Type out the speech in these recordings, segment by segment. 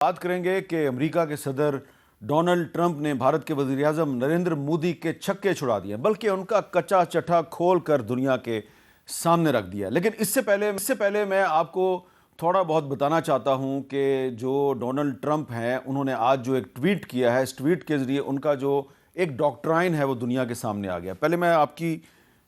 बात करेंगे कि अमेरिका के सदर डोनाल्ड ट्रंप ने भारत के वज़ीर-ए-आज़म नरेंद्र मोदी के छक्के छुड़ा दिए, बल्कि उनका कच्चा चट्टा खोल कर दुनिया के सामने रख दिया। लेकिन इससे पहले मैं आपको थोड़ा बहुत बताना चाहता हूं कि जो डोनाल्ड ट्रंप हैं, उन्होंने आज जो एक ट्वीट किया है, इस ट्वीट के ज़रिए उनका जो एक डॉक्ट्राइन है वो दुनिया के सामने आ गया। पहले मैं आपकी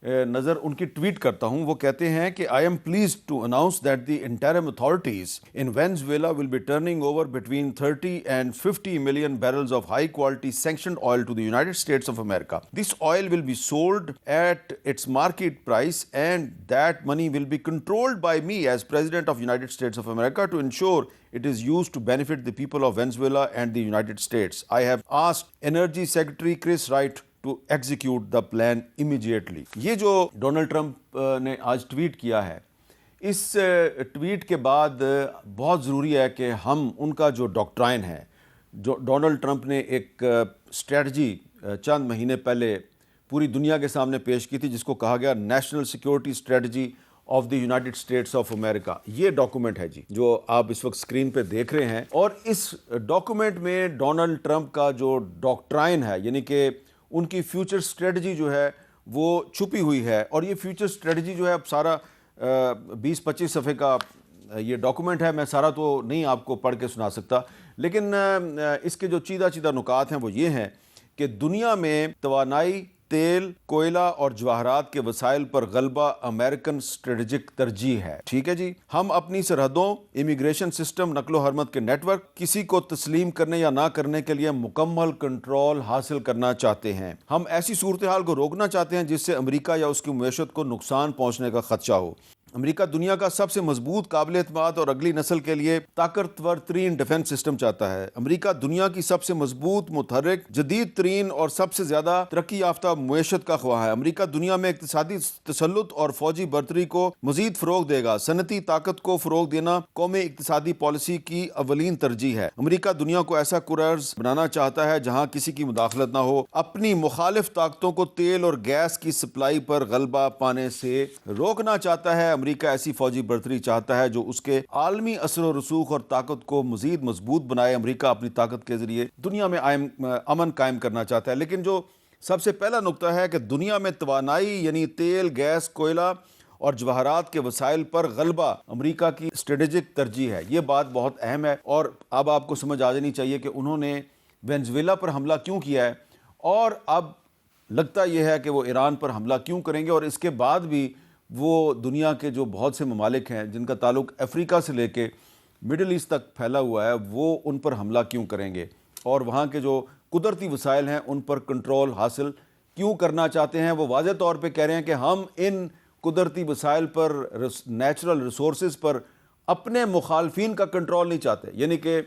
नज़र उनकी ट्वीट करता हूं। वो कहते हैं कि I am please to announce that the interim authorities in Venezuela will be turning over between 30 and 50 million barrels of high quality sanctioned oil to the United States of America. This oil will be sold at its market price and that money will be controlled by me as President of United States of America to ensure it is used to benefit the people of Venezuela and the United States. I have asked Energy Secretary Chris Wright to execute the plan immediately. ये जो Donald Trump ने आज tweet किया है, इस tweet के बाद बहुत ज़रूरी है कि हम उनका जो डॉक्ट्राइन है, जो डोनाल्ड ट्रंप ने एक स्ट्रेटजी चंद महीने पहले पूरी दुनिया के सामने पेश की थी, जिसको कहा गया national security strategy of the United states of America. ये डॉक्यूमेंट है जी, जो आप इस वक्त स्क्रीन पे देख रहे हैं। और इस डॉक्यूमेंट में डोनाल्ड ट्रंप का जो डॉक्ट्राइन है, यानी कि उनकी फ्यूचर स्ट्रेटजी जो है वो छुपी हुई है। और ये फ्यूचर स्ट्रेटजी जो है, अब सारा 20-25 सफ़े का ये डॉक्यूमेंट है, मैं सारा तो नहीं आपको पढ़ के सुना सकता, लेकिन इसके जो चीदा नुकात हैं वो ये हैं कि दुनिया में तवानाई, तेल, कोयला और जवाहरात के वसाइल पर गलबा अमेरिकन स्ट्रेटेजिक तरजीह है। ठीक है जी। हम अपनी सरहदों, इमिग्रेशन सिस्टम, नकलो हरमत के नेटवर्क, किसी को तस्लीम करने या ना करने के लिए मुकम्मल कंट्रोल हासिल करना चाहते हैं। हम ऐसी सूरत हाल को रोकना चाहते हैं जिससे अमेरिका या उसकी मईशत को नुकसान पहुंचने का खदशा हो। अमेरिका दुनिया का सबसे मजबूत, काबिल एतमाद और अगली नस्ल के लिए ताकतवर तरीन डिफेंस सिस्टम चाहता है। अमेरिका दुनिया की सबसे मजबूत, मुतहर्रिक, जदीद तरीन और सबसे ज्यादा तरक्की याफ्ता मईशत का ख्वाह है। अमेरिका दुनिया में इक्तिसादी तसल्लुत और फौजी बर्तरी को मजीद फरोग देगा। सनती ताकत को फरोग देना कौमी इक्तिसादी पॉलिसी की अवलीन तरजीह है। अमेरिका दुनिया को ऐसा कुरर्ज बनाना चाहता है जहाँ किसी की मुदाखलत ना हो। अपनी मुखालिफ ताकतों को तेल और गैस की सप्लाई पर गलबा पाने से रोकना चाहता है। अमेरिका ऐसी फौजी बर्तरी चाहता है जो उसके आलमी असर और रसूख और ताकत को मजीद मजबूत बनाए। अमेरिका अपनी ताकत के जरिए दुनिया में अमन कायम करना चाहता है। लेकिन जो सबसे पहला नुक्ता है कि दुनिया में तवानाई यानी तेल, गैस, कोयला और जवाहरात के वसाइल पर गलबा अमेरिका की स्ट्रेटेजिक तरजीह है। ये बात बहुत अहम है और अब आपको समझ आ जानी चाहिए कि उन्होंने वेनेजुएला पर हमला क्यों किया है और अब लगता यह है कि वो ईरान पर हमला क्यों करेंगे। और इसके बाद भी वो दुनिया के जो बहुत से ममालिक हैं जिनका ताल्लुक अफ्रीका से लेके मिडिल ईस्ट तक फैला हुआ है, वो उन पर हमला क्यों करेंगे और वहाँ के जो कुदरती वसाइल हैं उन पर कंट्रोल हासिल क्यों करना चाहते हैं। वो वाज़ेह तौर पे कह रहे हैं कि हम इन कुदरती वसाइल पर, नेचुरल रिसोर्सेज पर अपने मुखालफिन का कंट्रोल नहीं चाहते, यानी कि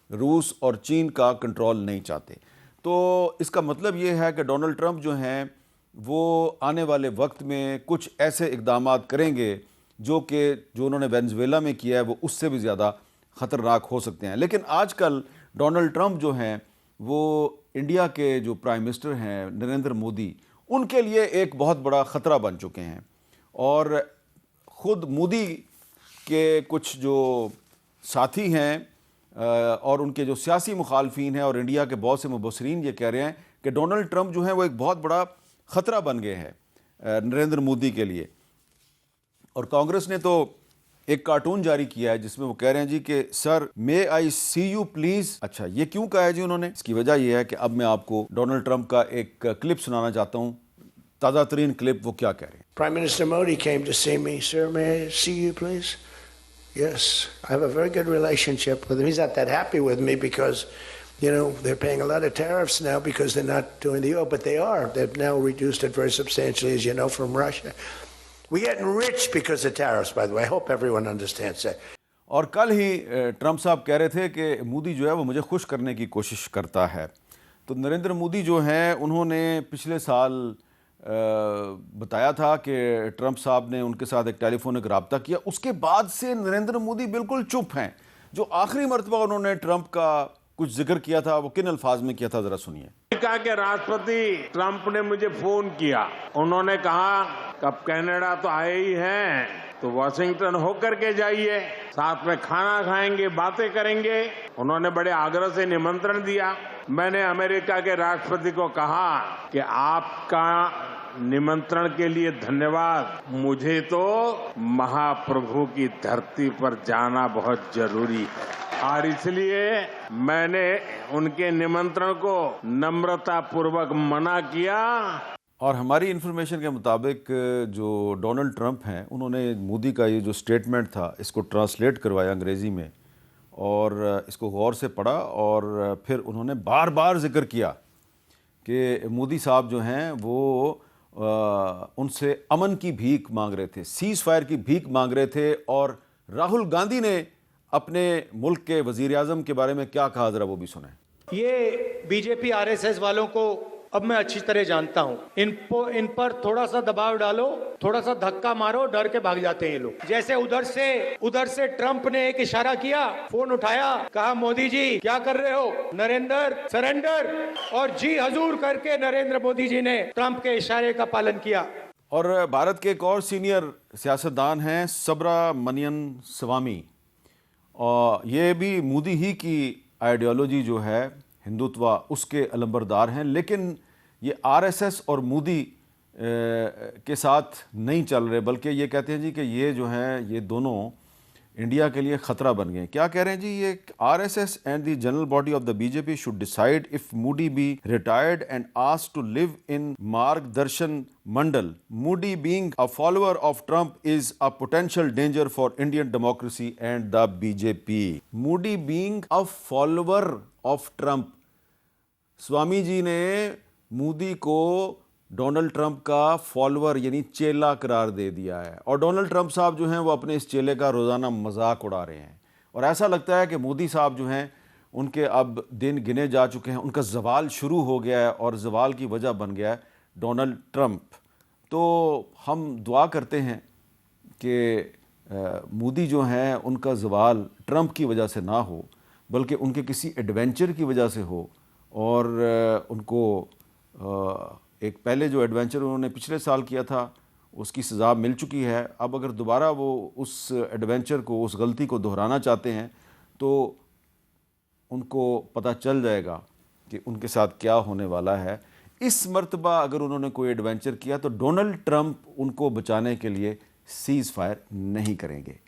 रूस और चीन का कंट्रोल नहीं चाहते। तो इसका मतलब ये है कि डोनाल्ड ट्रंप जो हैं वो आने वाले वक्त में कुछ ऐसे इक़दामात करेंगे जो उन्होंने वेनेजुएला में किया है वो उससे भी ज़्यादा ख़तरनाक हो सकते हैं। लेकिन आजकल डोनाल्ड ट्रंप जो हैं वो इंडिया के जो प्राइम मिनिस्टर हैं नरेंद्र मोदी, उनके लिए एक बहुत बड़ा ख़तरा बन चुके हैं। और ख़ुद मोदी के कुछ जो साथी हैं और उनके जो सियासी मुखालफिन हैं और इंडिया के बहुत से मुबसरीन ये कह रहे हैं कि डोनाल्ड ट्रंप जो हैं वो एक बहुत बड़ा ख़तरा बन गए हैं नरेंद्र मोदी के लिए। और कांग्रेस ने तो एक कार्टून जारी किया है जिसमें वो कह रहे हैं जी कि sir may I see you please. अच्छा, ये क्यों कहा है जी उन्होंने? इसकी वजह यह है कि अब मैं आपको डोनाल्ड ट्रंप का एक क्लिप सुनाना चाहता हूँ, ताज़ा तरीन क्लिप। वो क्या कह रहे हैं? Prime Minister Modi came to see me. Sir, may I see you please? Yes, I have a very good relationship with him. He's not that happy with me because they're paying a lot of tariffs now because they're not doing the oil, but they are. They've now reduced it very substantially, as you know, from Russia. We're getting rich because of tariffs, by the way. I hope everyone understands that. और कल ही Trump साहब कह रहे थे कि मोदी जो है वो मुझे खुश करने की कोशिश करता है। तो नरेंद्र मोदी जो हैं उन्होंने पिछले साल बताया था कि ट्रंप साहब ने उनके साथ एक टेलीफोनिक रब्ता किया। उसके बाद से नरेंद्र मोदी बिल्कुल चुप हैं। जो आखिरी मरतबा उन्होंने ट्रंप का कुछ जिक्र किया था वो किन अल्फाज में किया था, जरा सुनिए। अमेरिका के राष्ट्रपति ट्रंप ने मुझे फोन किया। उन्होंने कहा कि अब कनाडा तो आए ही हैं, तो वॉशिंगटन होकर के जाइए, साथ में खाना खाएंगे, बातें करेंगे। उन्होंने बड़े आग्रह से निमंत्रण दिया। मैंने अमेरिका के राष्ट्रपति को कहा कि आपका निमंत्रण के लिए धन्यवाद, मुझे तो महाप्रभु की धरती पर जाना बहुत जरूरी है और इसलिए मैंने उनके निमंत्रण को नम्रता पूर्वक मना किया। और हमारी इन्फॉर्मेशन के मुताबिक जो डोनाल्ड ट्रंप हैं उन्होंने मोदी का ये जो स्टेटमेंट था इसको ट्रांसलेट करवाया अंग्रेज़ी में और इसको गौर से पढ़ा और फिर उन्होंने बार बार जिक्र किया कि मोदी साहब जो हैं वो उनसे अमन की भीख मांग रहे थे, सीज़ फायर की भीख मांग रहे थे। और राहुल गांधी ने अपने मुल्क के वज़ीर आज़म के बारे में क्या कहा, ज़रा वो भी सुने। ये बीजेपी आरएसएस वालों को अब मैं अच्छी तरह जानता हूं। इन पर थोड़ा सा दबाव डालो, थोड़ा सा धक्का मारो, डर के भाग जाते हैं ये लोग। जैसे उधर से ट्रंप ने एक इशारा किया, फोन उठाया, कहा मोदी जी क्या कर रहे हो, नरेंद्र सरेंडर, और जी हजूर करके नरेंद्र मोदी जी ने ट्रंप के इशारे का पालन किया। और भारत के एक और सीनियर सियासतदान हैं सुब्रमण्यम स्वामी, और ये भी मोदी ही की आइडियोलॉजी जो है हिंदुत्व उसके अलंबरदार हैं, लेकिन ये आरएसएस और मोदी के साथ नहीं चल रहे, बल्कि ये कहते हैं जी कि ये जो हैं ये दोनों इंडिया के लिए ख़तरा बन गए। क्या कह रहे हैं जी, ये RSS and the general body of the BJP should decide if Modi be retired and asked to live in Margdarshan Mandal. Modi being a follower of Trump is a potential danger for Indian democracy and the BJP. Modi being a follower of Trump, Swami ji ने मोदी को Donald Trump का follower यानी चेला करार दे दिया है, और Donald Trump साहब जो हैं वो अपने इस चेले का रोज़ाना मजाक उड़ा रहे हैं। और ऐसा लगता है कि मोदी साहब जो हैं उनके अब दिन गिने जा चुके हैं, उनका जवाल शुरू हो गया है और जवाल की वजह बन गया है डोनाल्ड ट्रंप। तो हम दुआ करते हैं कि मोदी जो हैं उनका जवाल ट्रंप की वजह से ना हो, बल्कि उनके किसी एडवेंचर की वजह से हो, और उनको एक पहले जो एडवेंचर उन्होंने पिछले साल किया था उसकी सज़ा मिल चुकी है। अब अगर दोबारा वो उस एडवेंचर को, उस गलती को दोहराना चाहते हैं तो उनको पता चल जाएगा कि उनके साथ क्या होने वाला है। इस मर्तबा अगर उन्होंने कोई एडवेंचर किया तो डोनाल्ड ट्रंप उनको बचाने के लिए सीज़ फायर नहीं करेंगे।